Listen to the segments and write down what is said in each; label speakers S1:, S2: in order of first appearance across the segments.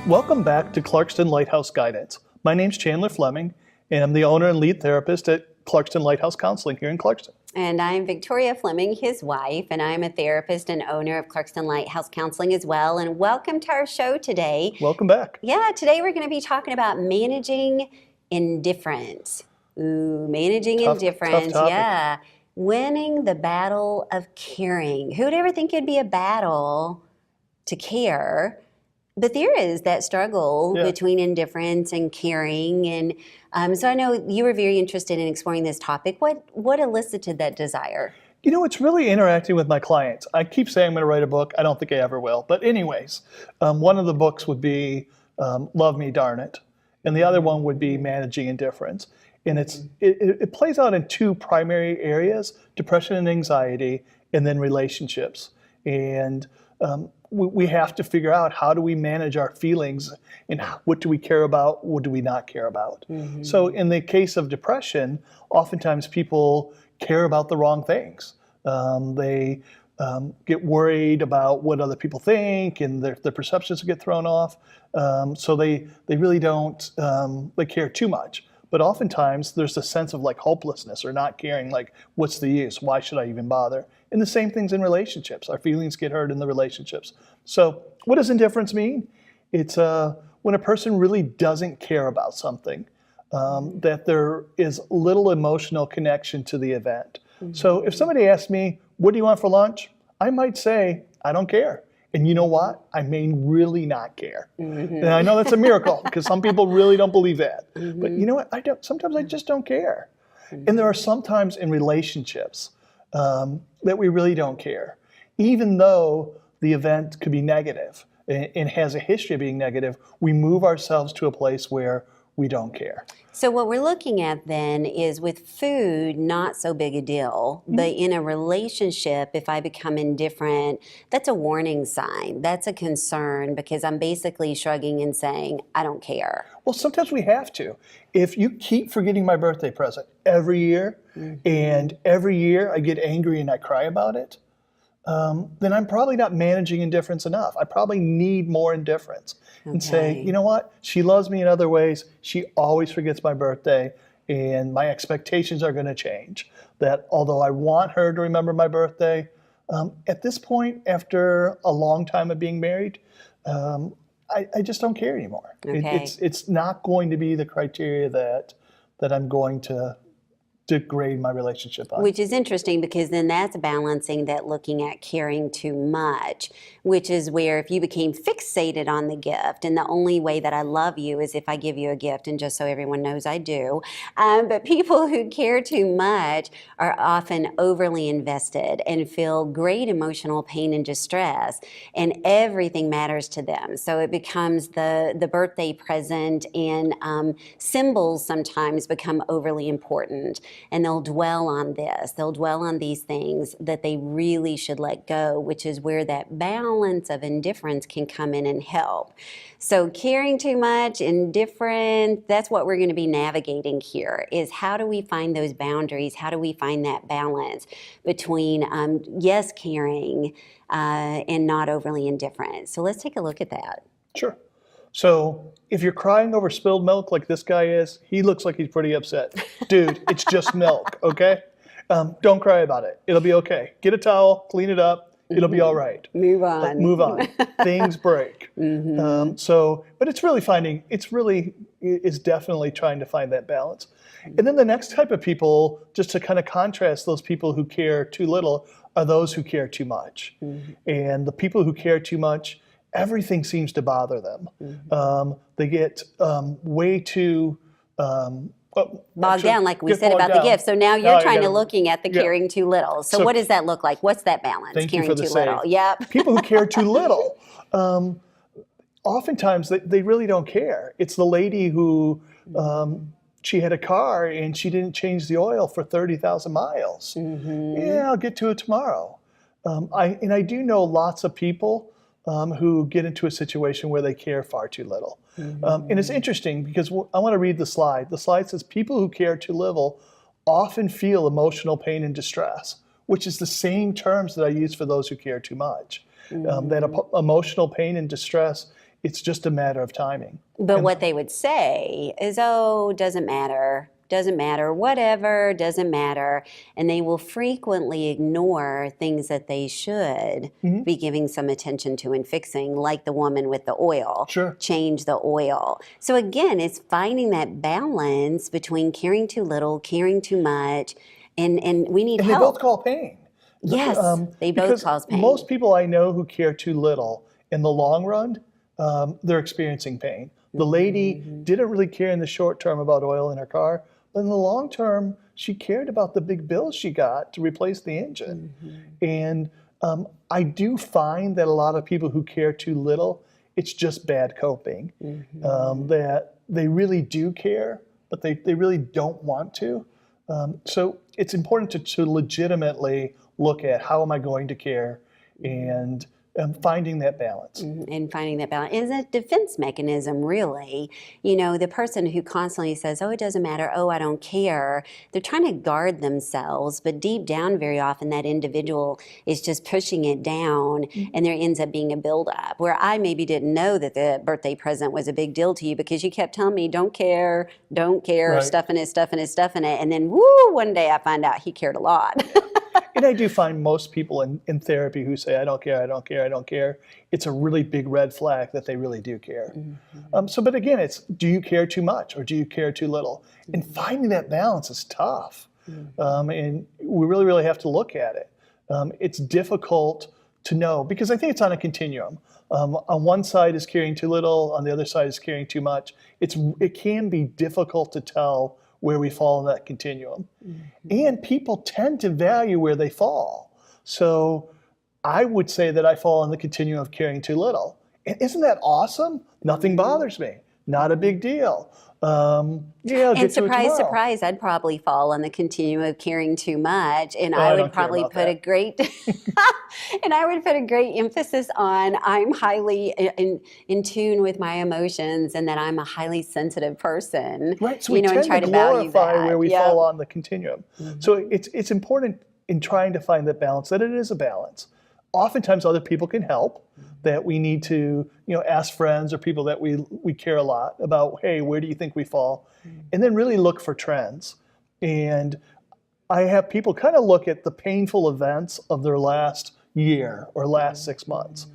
S1: Welcome back to Clarkston Lighthouse Guidance. My name's Chandler Fleming, and I'm the owner and lead therapist at Clarkston Lighthouse Counseling here in Clarkston.
S2: And I'm Victoria Fleming, his wife, and I'm a therapist and owner of Clarkston Lighthouse Counseling as well. And welcome to our show today.
S1: Welcome back.
S2: Yeah, today we're going to be talking about managing indifference. Ooh, managing indifference.
S1: Tough topic.
S2: Yeah. Winning the battle of caring. Who would ever think it'd be a battle to care? But there is that struggle between indifference and caring. And so I know you were very interested in exploring this topic. What elicited that desire?
S1: You know, it's really interacting with my clients. I keep saying I'm going to write a book. I don't think I ever will. But anyways, one of the books would be Love Me, Darn It. And the other one would be Managing Indifference. And it plays out in two primary areas, depression and anxiety, and then relationships. And we have to figure out, how do we manage our feelings, and what do we care about, what do we not care about. Mm-hmm. So in the case of depression, oftentimes people care about the wrong things. They get worried about what other people think, and their perceptions get thrown off. So they really don't they care too much. But oftentimes there's a sense of like hopelessness or not caring, like what's the use? Why should I even bother? And the same things in relationships. Our feelings get hurt in the relationships. So what does indifference mean? It's when a person really doesn't care about something, that there is little emotional connection to the event. Mm-hmm. So if somebody asks me, what do you want for lunch? I might say, I don't care. And you know what? I may really not care. Mm-hmm. And I know that's a miracle because some people really don't believe that. Mm-hmm. But you know what? Sometimes I just don't care. Mm-hmm. And there are sometimes in relationships that we really don't care. Even though the event could be negative and has a history of being negative, we move ourselves to a place where we don't care.
S2: So what we're looking at then is, with food, not so big a deal, but in a relationship, if I become indifferent, that's a warning sign. That's a concern, because I'm basically shrugging and saying, I don't care.
S1: Well, sometimes we have to. If you keep forgetting my birthday present every year, and every year I get angry and I cry about it, then I'm probably not managing indifference enough. I probably need more indifference. And say, you know what? She loves me in other ways. She always forgets my birthday, and my expectations are going to change. That although I want her to remember my birthday, at this point, after a long time of being married, I just don't care anymore.
S2: Okay.
S1: It's not going to be the criteria that I'm going to degrade my relationship on.
S2: Which is interesting, because then that's balancing that looking at caring too much, which is where if you became fixated on the gift, and the only way that I love you is if I give you a gift, and just so everyone knows I do, but people who care too much are often overly invested and feel great emotional pain and distress, and everything matters to them. So it becomes the birthday present, and symbols sometimes become overly important. And they'll dwell on this. They'll dwell on these things that they really should let go, which is where that balance of indifference can come in and help. So caring too much, indifference, that's what we're going to be navigating here, is how do we find those boundaries? How do we find that balance between, yes, caring and not overly indifferent? So let's take a look at that.
S1: Sure. So if you're crying over spilled milk like this guy is, he looks like he's pretty upset. Dude, it's just milk, okay? Don't cry about it. It'll be okay. Get a towel, clean it up. It'll be all right.
S2: Move on.
S1: Move on. Things break. But it's definitely trying to find that balance. And then the next type of people, just to kind of contrast those people who care too little, are those who care too much. And the people who care too much, everything seems to bother them. They get way too
S2: bogged down, like we said about the gift. So now you're trying to looking at the caring too little. So what does that look like? What's that balance?
S1: Thank
S2: caring
S1: you for the
S2: too
S1: save.
S2: little. Yep.
S1: People who care too little, oftentimes they really don't care. It's the lady who she had a car and she didn't change the oil for 30,000 miles. Yeah, I'll get to it tomorrow. I do know lots of people who get into a situation where they care far too little. And it's interesting because I want to read the slide. The slide says people who care too little often feel emotional pain and distress, which is the same terms that I use for those who care too much. That emotional pain and distress It's just a matter of timing.
S2: But what they would say is, oh, doesn't matter, whatever, doesn't matter. And they will frequently ignore things that they should be giving some attention to and fixing, like the woman with the oil.
S1: Sure.
S2: Change the oil. So again, it's finding that balance between caring too little, caring too much, and we need
S1: And
S2: help.
S1: they both call pain.
S2: Yes, they both
S1: Because
S2: cause pain.
S1: most people I know who care too little, in the long run, they're experiencing pain. The lady didn't really care in the short term about oil in her car, but in the long term, she cared about the big bills she got to replace the engine. And I do find that a lot of people who care too little, it's just bad coping. That they really do care, but they really don't want to. So it's important to legitimately look at how am I going to care, and finding that balance.
S2: And finding that balance is a defense mechanism, really. You know, the person who constantly says, oh, it doesn't matter, oh, I don't care, they're trying to guard themselves, but deep down very often that individual is just pushing it down, and there ends up being a buildup where I maybe didn't know that the birthday present was a big deal to you because you kept telling me, don't care,
S1: Right.
S2: stuffing it. And then, woo, one day I find out he cared a lot.
S1: And I do find most people in therapy who say, I don't care, it's a really big red flag that they really do care. But again, it's, do you care too much or do you care too little? And finding that balance is tough. And we really, really have to look at it. It's difficult to know because I think it's on a continuum. On one side is caring too little, on the other side is caring too much. It can be difficult to tell where we fall in that continuum. And people tend to value where they fall. So I would say that I fall in the continuum of caring too little. And isn't that awesome? Nothing bothers me. Not a big deal. I'll get
S2: And
S1: to it tomorrow.
S2: surprise, I'd probably fall on the continuum of caring too much, and
S1: I
S2: I
S1: don't
S2: would
S1: care
S2: probably
S1: about
S2: put
S1: that.
S2: a great, and I would put a great emphasis on I'm highly in tune with my emotions, and that I'm a highly sensitive person.
S1: Right, so we tend
S2: and try
S1: to
S2: value
S1: glorify
S2: that.
S1: where we
S2: Yep.
S1: fall on the continuum. So it's important in trying to find that balance, that it is a balance. Oftentimes other people can help, that we need to ask friends or people that we care a lot about, hey, where do you think we fall? And then really look for trends. And I have people kind of look at the painful events of their last year or last 6 months.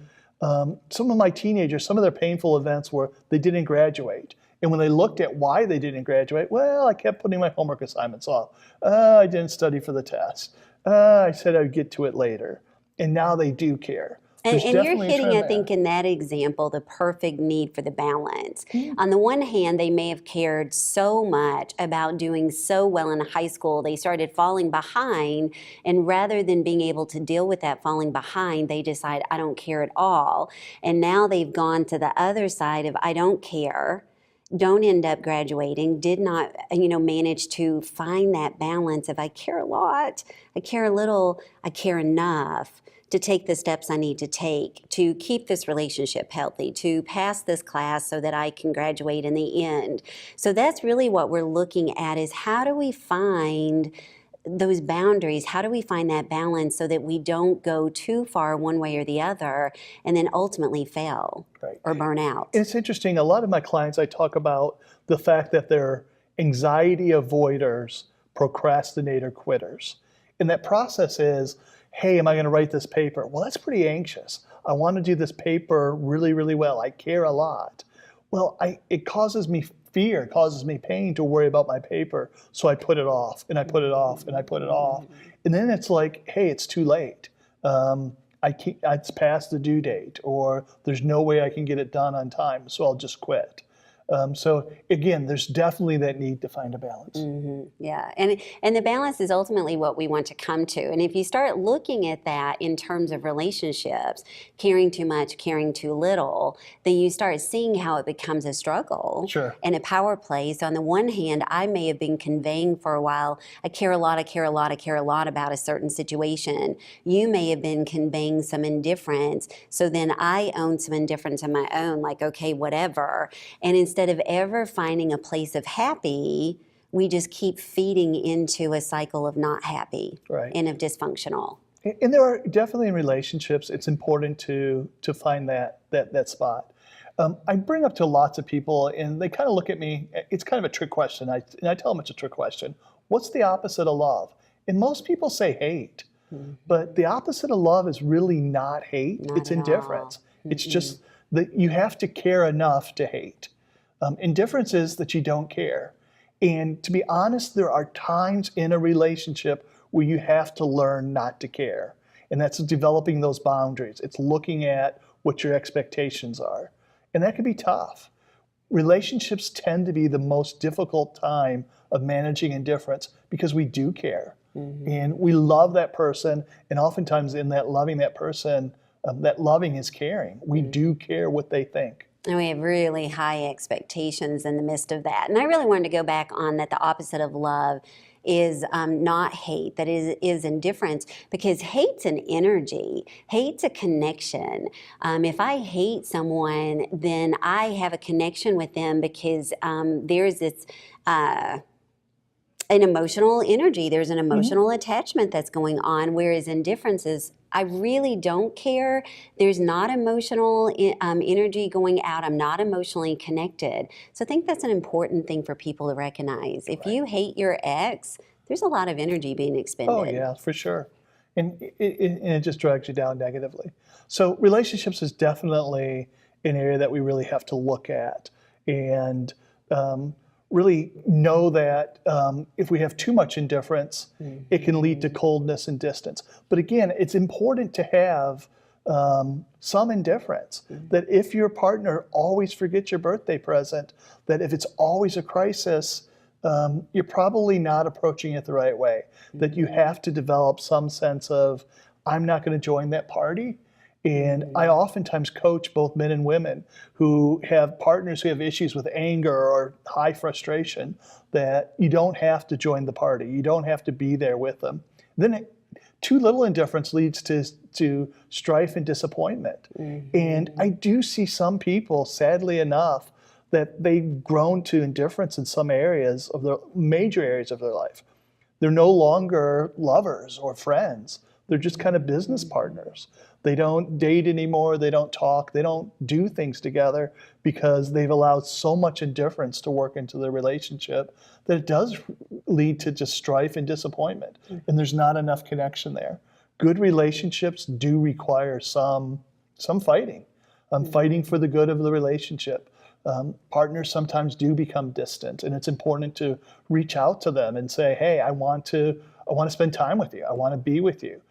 S1: Some of my teenagers, some of their painful events were they didn't graduate. And when they looked at why they didn't graduate, well, I kept putting my homework assignments off. I didn't study for the test. I said I'd get to it later. And now they do care.
S2: And you're
S1: definitely a
S2: hitting,
S1: trend
S2: I
S1: there.
S2: think, in that example, the perfect need for the balance. On the one hand, they may have cared so much about doing so well in high school, they started falling behind, and rather than being able to deal with that falling behind, they decide, I don't care at all. And now they've gone to the other side of, I don't care, don't end up graduating, did not, manage to find that balance of I care a lot, I care a little, I care enough to take the steps I need to take to keep this relationship healthy, to pass this class so that I can graduate in the end. So that's really what we're looking at is how do we find those boundaries? How do we find that balance so that we don't go too far one way or the other and then ultimately fail
S1: Right.
S2: or burn out?
S1: It's interesting. A lot of my clients, I talk about the fact that they're anxiety avoiders, procrastinator quitters. And that process is, hey, am I going to write this paper? Well, that's pretty anxious. I want to do this paper really, really well. I care a lot. Well, it causes me fear, it causes me pain to worry about my paper. So I put it off and I put it off and I put it off. And then it's like, hey, it's too late. It's past the due date, or there's no way I can get it done on time, so I'll just quit. So again, there's definitely that need to find a balance.
S2: Yeah, and the balance is ultimately what we want to come to. And if you start looking at that in terms of relationships, caring too much, caring too little, then you start seeing how it becomes a struggle
S1: Sure.
S2: and a power play. So on the one hand, I may have been conveying for a while, I care a lot, I care a lot, I care a lot about a certain situation. You may have been conveying some indifference. So then I own some indifference of my own, like, okay, whatever. And instead of ever finding a place of happy, we just keep feeding into a cycle of not happy
S1: Right.
S2: and of dysfunctional.
S1: And there are definitely in relationships, it's important to find that spot. I bring up to lots of people, and they kind of look at me. It's kind of a trick question. And I tell them it's a trick question. What's the opposite of love? And most people say hate. But the opposite of love is really not hate.
S2: Not
S1: It's
S2: at
S1: indifference.
S2: all.
S1: It's just that you have to care enough to hate. Indifference is that you don't care. And to be honest, there are times in a relationship where you have to learn not to care. And that's developing those boundaries. It's looking at what your expectations are. And that can be tough. Relationships tend to be the most difficult time of managing indifference because we do care. And we love that person. And oftentimes in that loving that person, that loving is caring. We do care what they think.
S2: And we have really high expectations in the midst of that. And I really wanted to go back on that the opposite of love is not hate, that is indifference, because hate's an energy, hate's a connection. If I hate someone, then I have a connection with them because there's this an emotional energy, there's an emotional attachment that's going on, whereas indifference is, I really don't care. There's not emotional energy going out. I'm not emotionally connected. So I think that's an important thing for people to recognize. If you hate your ex, there's a lot of energy being expended.
S1: Oh, yeah, for sure. And it just drags you down negatively. So relationships is definitely an area that we really have to look at and really know that if we have too much indifference, it can lead to coldness and distance. But again, it's important to have some indifference, that if your partner always forgets your birthday present, that if it's always a crisis, you're probably not approaching it the right way, that you have to develop some sense of, I'm not going to join that party. And I oftentimes coach both men and women who have partners who have issues with anger or high frustration, that you don't have to join the party. You don't have to be there with them. Then too little indifference leads to strife and disappointment. And I do see some people, sadly enough, that they've grown to indifference in some areas of the major areas of their life. They're no longer lovers or friends. They're just kind of business partners. They don't date anymore. They don't talk. They don't do things together because they've allowed so much indifference to work into their relationship that it does lead to just strife and disappointment. And there's not enough connection there. Good relationships do require some fighting. Fighting for the good of the relationship. Partners sometimes do become distant, and it's important to reach out to them and say, hey, I want to spend time with you. I want to be with you.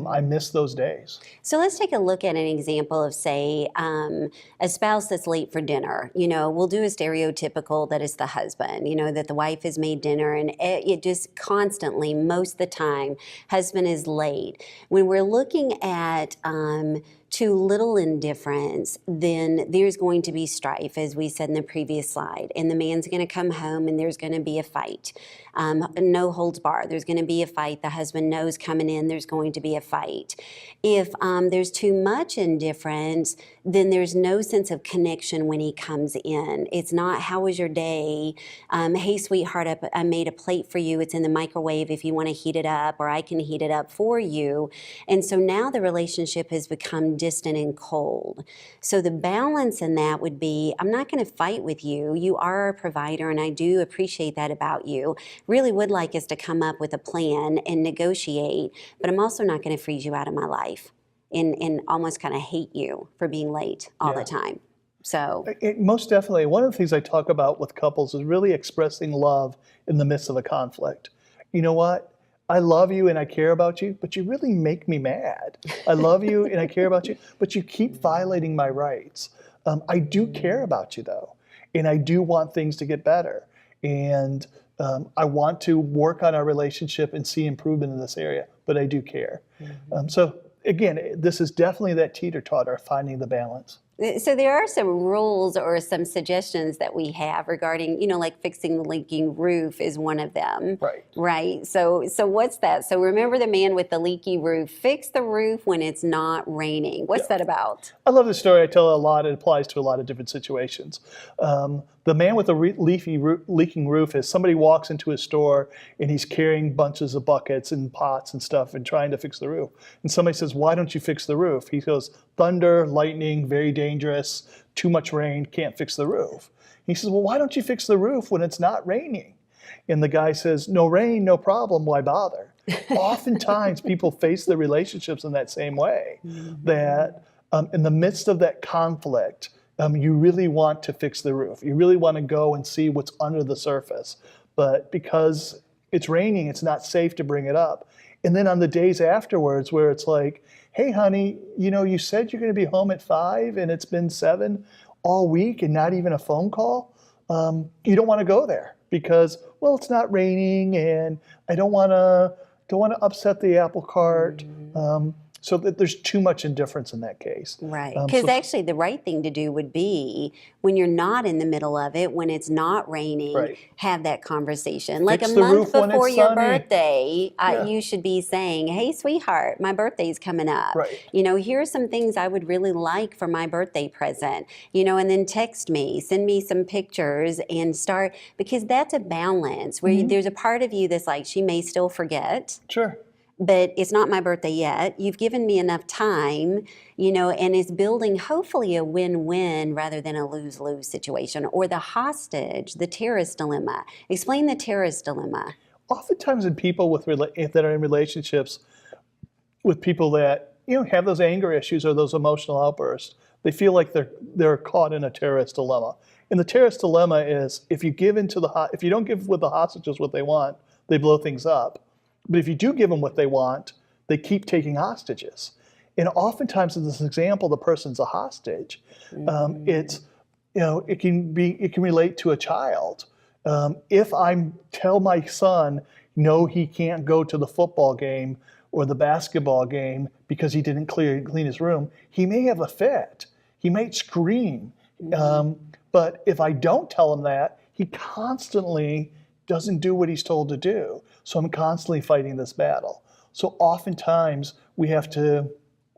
S1: I miss those days.
S2: So let's take a look at an example of, say, a spouse that's late for dinner. You know, we'll do a stereotypical that is the husband, you know, that the wife has made dinner and it just constantly, most of the time, husband is late. When we're looking at too little indifference, then there's going to be strife, as we said in the previous slide. And the man's going to come home and there's going to be a fight. No holds barred. There's going to be a fight. The husband knows coming in there's going to be a fight. If there's too much indifference, then there's no sense of connection when he comes in. It's not, how was your day? Hey, sweetheart, I made a plate for you. It's in the microwave if you want to heat it up, or I can heat it up for you. And so now the relationship has become distant and cold. So the balance in that would be, I'm not going to fight with you. You are a provider, and I do appreciate that about you. Really would like us to come up with a plan and negotiate, but I'm also not going to freeze you out of my life and almost kind of hate you for being late all the time. So
S1: Most definitely. One of the things I talk about with couples is really expressing love in the midst of a conflict. You know what? I love you and I care about you, but you really make me mad. I love you and I care about you, but you keep violating my rights. I do care about you though, and I do want things to get better. And I want to work on our relationship and see improvement in this area, but I do care. So again, this is definitely that teeter-totter, finding the balance.
S2: So there are some rules or some suggestions that we have regarding, you know, like fixing the leaking roof is one of them.
S1: Right.
S2: Right. So what's that? So remember the man with the leaky roof. Fix the roof when it's not raining. What's that about?
S1: I love this story. I tell it a lot. It applies to a lot of different situations. The man with the leaking roof is somebody walks into his store and he's carrying bunches of buckets and pots and stuff and trying to fix the roof. And somebody says, why don't you fix the roof? He goes, thunder, lightning, very dangerous, too much rain, can't fix the roof. He says, well, why don't you fix the roof when it's not raining? And the guy says, no rain, no problem, why bother? Oftentimes people face their relationships in that same way, that in the midst of that conflict, you really want to fix the roof. You really want to go and see what's under the surface. But because it's raining, it's not safe to bring it up. And then on the days afterwards where it's like, hey, honey, you said you're going to be home at 5 and it's been 7 all week and not even a phone call. You don't want to go there because, well, it's not raining and I don't want to upset the apple cart. So that there's too much indifference in that case.
S2: Right. Because actually the right thing to do would be when you're not in the middle of it, when it's not raining, have that conversation. Like a month before your birthday, you should be saying, hey, sweetheart, my birthday's coming up. Here are some things I would really like for my birthday present, and then text me, send me some pictures and start, because that's a balance where there's a part of you that's like, she may still forget.
S1: Sure.
S2: But it's not my birthday yet. You've given me enough time, and it's building hopefully a win-win rather than a lose-lose situation. Or the hostage, the terrorist dilemma. Explain the terrorist dilemma.
S1: Oftentimes in people that are in relationships with people that have those anger issues or those emotional outbursts, they feel like they're caught in a terrorist dilemma. And the terrorist dilemma is if you don't give with the hostages what they want, they blow things up. But if you do give them what they want, they keep taking hostages. And oftentimes in this example, the person's a hostage. It can relate to a child. If I tell my son, no, he can't go to the football game or the basketball game because he didn't clean his room, he may have a fit. He might scream. But if I don't tell him that, he constantly doesn't do what he's told to do. So I'm constantly fighting this battle. So oftentimes we have to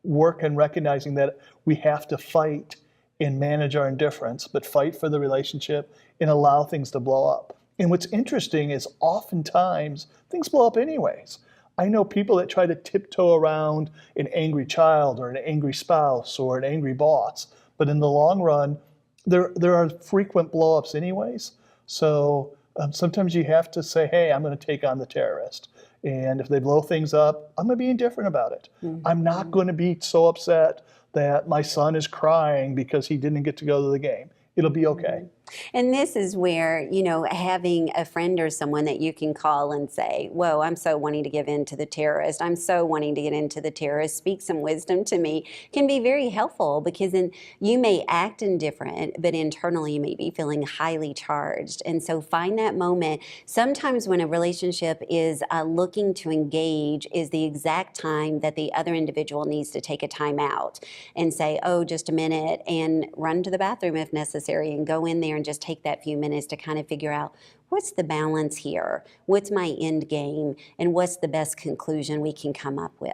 S1: work on recognizing that we have to fight and manage our indifference, but fight for the relationship and allow things to blow up. And what's interesting is oftentimes things blow up anyways. I know people that try to tiptoe around an angry child or an angry spouse or an angry boss, but in the long run, there are frequent blow-ups anyways. So sometimes you have to say, hey, I'm going to take on the terrorist. And if they blow things up, I'm going to be indifferent about it. I'm not going to be so upset that my son is crying because he didn't get to go to the game. It'll be okay.
S2: And this is where, having a friend or someone that you can call and say, whoa, I'm so wanting to give in to the terrorist. I'm so wanting to get into the terrorist. Speak some wisdom to me can be very helpful, because then you may act indifferent, but internally you may be feeling highly charged. And so find that moment. Sometimes when a relationship is looking to engage is the exact time that the other individual needs to take a time out and say, oh, just a minute, and run to the bathroom if necessary and go in there and just take that few minutes to kind of figure out what's the balance here, what's my end game, and what's the best conclusion we can come up with.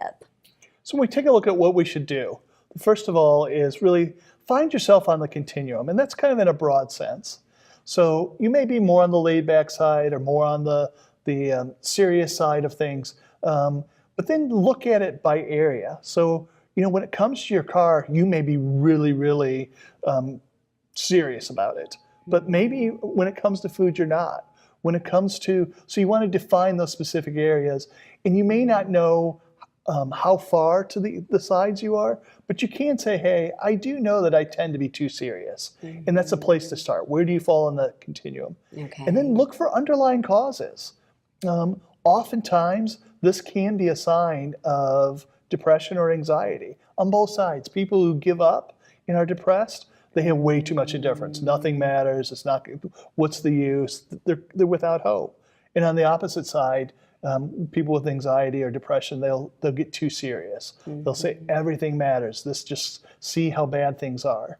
S1: So when we take a look at what we should do, first of all is really find yourself on the continuum, and that's kind of in a broad sense. So you may be more on the laid-back side or more on the serious side of things, but then look at it by area. So when it comes to your car, you may be really, really serious about it. But maybe when it comes to food, you're not. When it comes to, so you want to define those specific areas, and you may not know how far to the sides you are, but you can say, hey, I do know that I tend to be too serious. And that's a place to start. Where do you fall on the continuum? Okay. And then look for underlying causes. Oftentimes, this can be a sign of depression or anxiety on both sides. People who give up and are depressed, they have way too much indifference. Nothing matters. It's not. What's the use? They're without hope. And on the opposite side, people with anxiety or depression, they'll get too serious. They'll say everything matters. Just see how bad things are.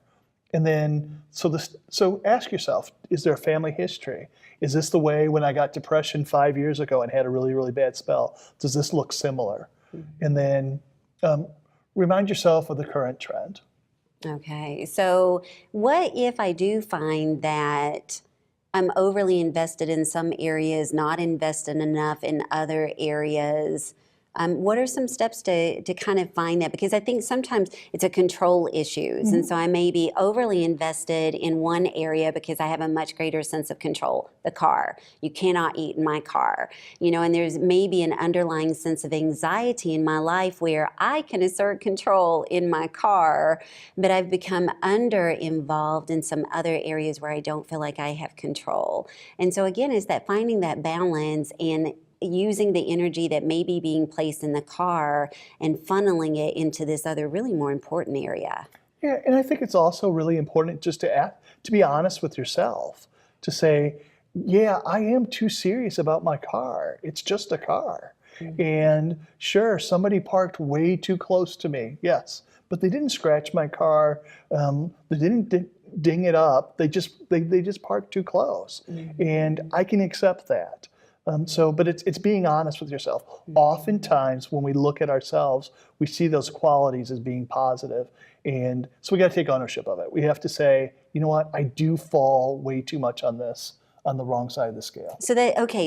S1: And then so ask yourself: is there a family history? Is this the way when I got depression 5 years ago and had a really, really bad spell? Does this look similar? And then remind yourself of the current trend.
S2: Okay. So, what if I do find that I'm overly invested in some areas, not invested enough in other areas? What are some steps to kind of find that? Because I think sometimes it's a control issues. And so I may be overly invested in one area because I have a much greater sense of control. The car. You cannot eat in my car. And there's maybe an underlying sense of anxiety in my life where I can assert control in my car, but I've become under involved in some other areas where I don't feel like I have control. And so again, is that finding that balance and using the energy that may be being placed in the car and funneling it into this other really more important area.
S1: Yeah, and I think it's also really important just to be honest with yourself, to say, yeah, I am too serious about my car. It's just a car. And sure, somebody parked way too close to me, yes, but they didn't scratch my car. They didn't ding it up. They just parked too close, and I can accept that. But it's being honest with yourself. Oftentimes, when we look at ourselves, we see those qualities as being positive, and so we got to take ownership of it. We have to say, you know what, I do fall way too much on the wrong side of the scale.
S2: So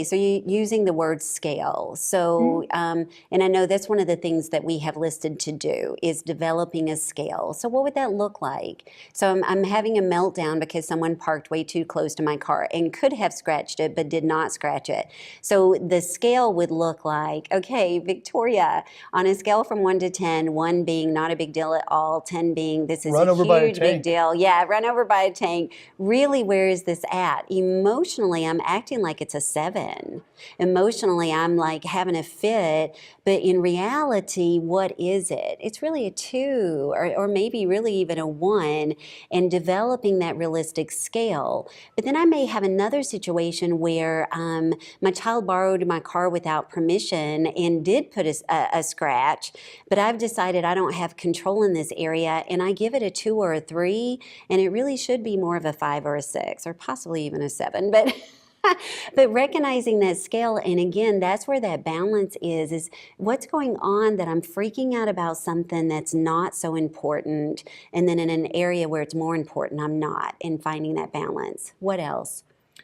S2: so you using the word scale. So, and I know that's one of the things that we have listed to do is developing a scale. So what would that look like? So I'm having a meltdown because someone parked way too close to my car and could have scratched it, but did not scratch it. So the scale would look like, okay, Victoria, on a scale from 1 to 10, 1 being not a big deal at all, 10 being this is a huge big deal. Yeah, run over by a tank. Really, where is this at? Emotionally, I'm acting like it's a 7. Emotionally, I'm like having a fit, but in reality, what is it? It's really a 2 or maybe really even a 1, and developing that realistic scale. But then I may have another situation where my child borrowed my car without permission and did put a scratch, but I've decided I don't have control in this area, and I give it a 2 or a 3, and it really should be more of a 5 or a 6 or possibly even a 7. But but recognizing that scale, and again, that's where that balance is what's going on that I'm freaking out about something that's not so important, and then in an area where it's more important, I'm not, and finding that balance. What else?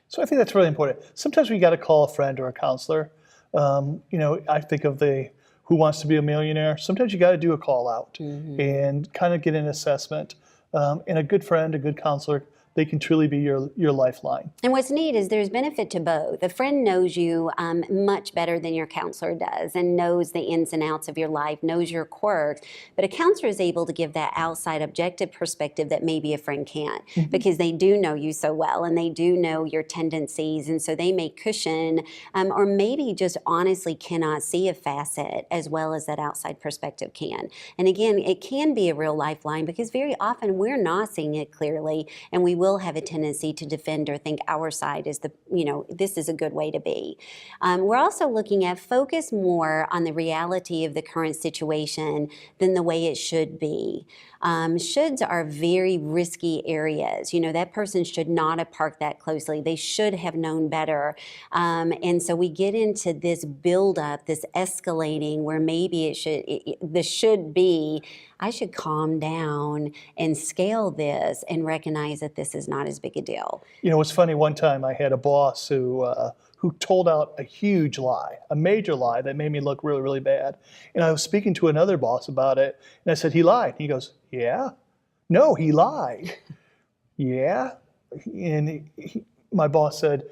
S1: So I think that's really important. Sometimes we got to call a friend or a counselor. I think of the Who Wants to Be a Millionaire. Sometimes you got to do a call out and kind of get an assessment. And a good friend, a good counselor, they can truly be your lifeline.
S2: And what's neat is there's benefit to both. A friend knows you much better than your counselor does and knows the ins and outs of your life, knows your quirks. But a counselor is able to give that outside objective perspective that maybe a friend can't, because they do know you so well and they do know your tendencies. And so they may cushion or maybe just honestly cannot see a facet as well as that outside perspective can. And again, it can be a real lifeline because very often we're not seeing it clearly, and we will have a tendency to defend or think our side is this is a good way to be. We're also looking at focus more on the reality of the current situation than the way it should be. Shoulds are very risky areas. That person should not have parked that closely. They should have known better. And so we get into this buildup, this escalating where maybe the should be, I should calm down and scale this and recognize that this is not as big a deal.
S1: It's funny, one time I had a boss who told out a huge lie, a major lie that made me look really, really bad. And I was speaking to another boss about it, and I said, he lied. He goes, yeah? No, he lied. Yeah? And my boss said,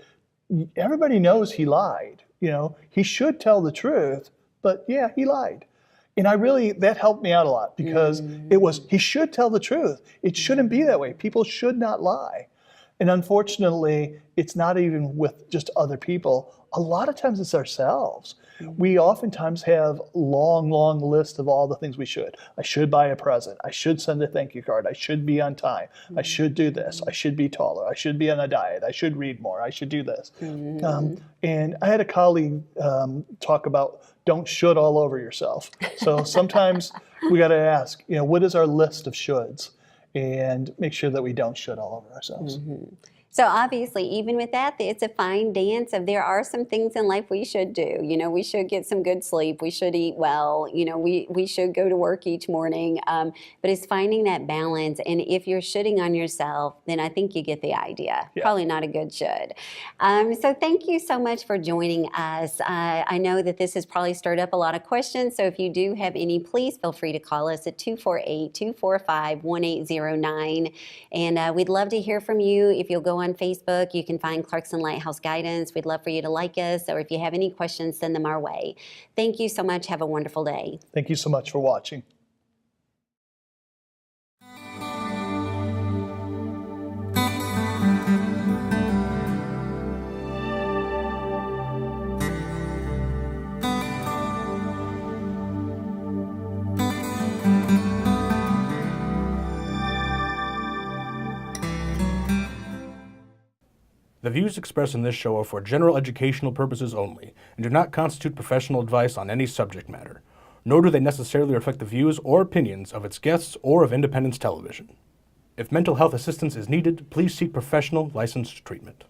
S1: everybody knows he lied. He should tell the truth, but yeah, he lied. And that helped me out a lot because he should tell the truth. It shouldn't be that way. People should not lie. And unfortunately, it's not even with just other people. A lot of times it's ourselves. We oftentimes have long list of all the things we should. I should buy a present. I should send a thank you card. I should be on time. I should do this. I should be taller. I should be on a diet. I should read more. I should do this. And I had a colleague talk about don't should all over yourself. So sometimes we got to ask, what is our list of shoulds? And make sure that we don't should all over ourselves.
S2: So obviously, even with that, it's a fine dance of there are some things in life we should do. We should get some good sleep. We should eat well. We should go to work each morning. But it's finding that balance. And if you're shitting on yourself, then I think you get the idea.
S1: Yeah.
S2: Probably not a good should. So thank you so much for joining us. I know that this has probably stirred up a lot of questions. So if you do have any, please feel free to call us at 248-245-1809. And we'd love to hear from you. If you'll go on Facebook, you can find Clarkston Lighthouse Guidance. We'd love for you to like us, or if you have any questions, send them our way. Thank you so much. Have a wonderful day.
S1: Thank you so much for watching.
S3: The views expressed in this show are for general educational purposes only and do not constitute professional advice on any subject matter, nor do they necessarily reflect the views or opinions of its guests or of Independence Television. If mental health assistance is needed, please seek professional licensed treatment.